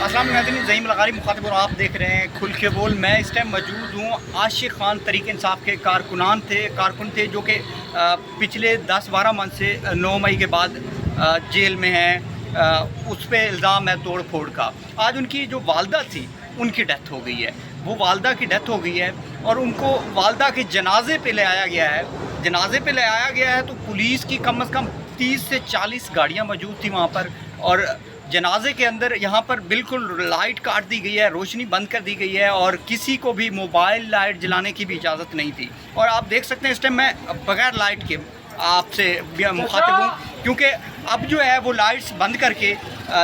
السلام ناظرین، زعیم الغاری مخاطب اور آپ دیکھ رہے ہیں کھل کے بول۔ میں اس ٹائم موجود ہوں عاشق خان تحریک انصاف کے کارکن تھے جو کہ پچھلے 10-12 منتھ سے 9 مئی کے بعد جیل میں ہیں۔ اس پہ الزام ہے توڑ پھوڑ کا۔ آج ان کی جو والدہ تھی ان کی ڈیتھ ہو گئی ہے، وہ والدہ کی ڈیتھ ہو گئی ہے اور ان کو والدہ کے جنازے پہ لے آیا گیا ہے۔ تو پولیس کی کم از کم 30 سے 40 گاڑیاں موجود تھیں وہاں پر، اور جنازے کے اندر یہاں پر بالکل لائٹ کاٹ دی گئی ہے، روشنی بند کر دی گئی ہے اور کسی کو بھی موبائل لائٹ جلانے کی بھی اجازت نہیں تھی۔ اور آپ دیکھ سکتے ہیں اس ٹائم میں بغیر لائٹ کے آپ سے مخاطب ہوں، کیونکہ اب جو ہے وہ لائٹس بند کر کے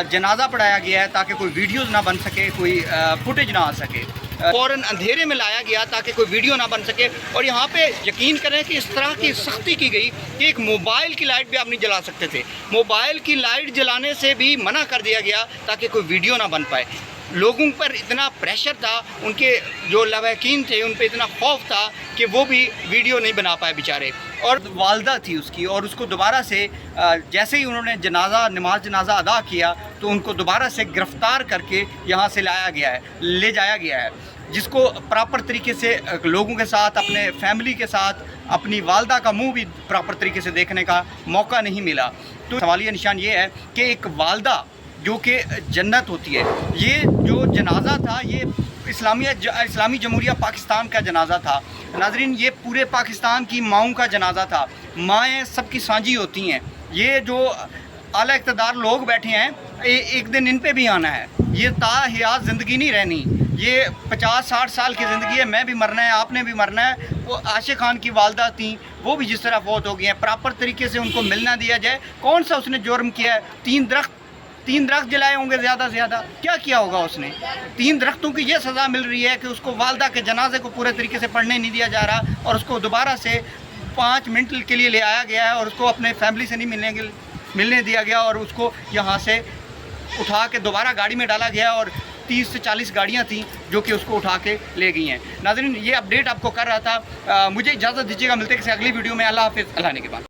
جنازہ پڑھایا گیا ہے تاکہ کوئی ویڈیوز نہ بن سکے، کوئی فوٹیج نہ آ سکے۔ فوراً اندھیرے میں لایا گیا تاکہ کوئی ویڈیو نہ بن سکے، اور یہاں پہ یقین کریں کہ اس طرح کی سختی کی گئی کہ ایک موبائل کی لائٹ بھی آپ نہیں جلا سکتے تھے، موبائل کی لائٹ جلانے سے بھی منع کر دیا گیا تاکہ کوئی ویڈیو نہ بن پائے۔ لوگوں پر اتنا پریشر تھا، ان کے جو لواحقین تھے ان پہ اتنا خوف تھا کہ وہ بھی ویڈیو نہیں بنا پائے بیچارے۔ اور والدہ تھی اس کی، اور اس کو دوبارہ سے جیسے ہی انہوں نے نماز جنازہ ادا کیا تو ان کو دوبارہ سے گرفتار کر کے یہاں سے لے جایا گیا ہے، جس کو پراپر طریقے سے لوگوں کے ساتھ، اپنے فیملی کے ساتھ، اپنی والدہ کا منہ بھی پراپر طریقے سے دیکھنے کا موقع نہیں ملا۔ تو سوالیہ نشان یہ ہے کہ ایک والدہ جو کہ جنت ہوتی ہے، یہ جو جنازہ تھا یہ اسلامی جمہوریہ پاکستان کا جنازہ تھا۔ ناظرین، یہ پورے پاکستان کی ماؤں کا جنازہ تھا۔ مائیں سب کی سانجھی ہوتی ہیں۔ یہ جو اعلیٰ اقتدار لوگ بیٹھے ہیں، ایک دن ان پہ بھی آنا ہے۔ یہ تا حیات زندگی نہیں رہنی، یہ 50-60 سال کی زندگی ہے، میں بھی مرنا ہے، آپ نے بھی مرنا ہے۔ وہ عاشق خان کی والدہ تھیں، وہ بھی جس طرح فوت ہو گئی ہیں، پراپر طریقے سے ان کو ملنا دیا جائے۔ کون سا اس نے جرم کیا ہے؟ 3 درخت جلائے ہوں گے زیادہ سے زیادہ، کیا کیا ہوگا اس نے؟ 3 درختوں کی یہ سزا مل رہی ہے کہ اس کو والدہ کے جنازے کو پورے طریقے سے پڑھنے نہیں دیا جا رہا، اور اس کو دوبارہ سے 5 منٹ کے لیے لے آیا گیا ہے اور اس کو اپنے فیملی سے نہیں ملنے دیا گیا، اور اس کو یہاں سے اٹھا کے دوبارہ گاڑی میں ڈالا گیا، اور 30 سے 40 گاڑیاں تھیں جو کہ اس کو اٹھا کے لے گئی ہیں۔ ناظرین، یہ اپڈیٹ آپ کو کر رہا تھا، مجھے اجازت دیجیے گا، ملتے ہیں کسی اگلی ویڈیو میں۔ اللہ حافظ، اللہ نے کے بعد۔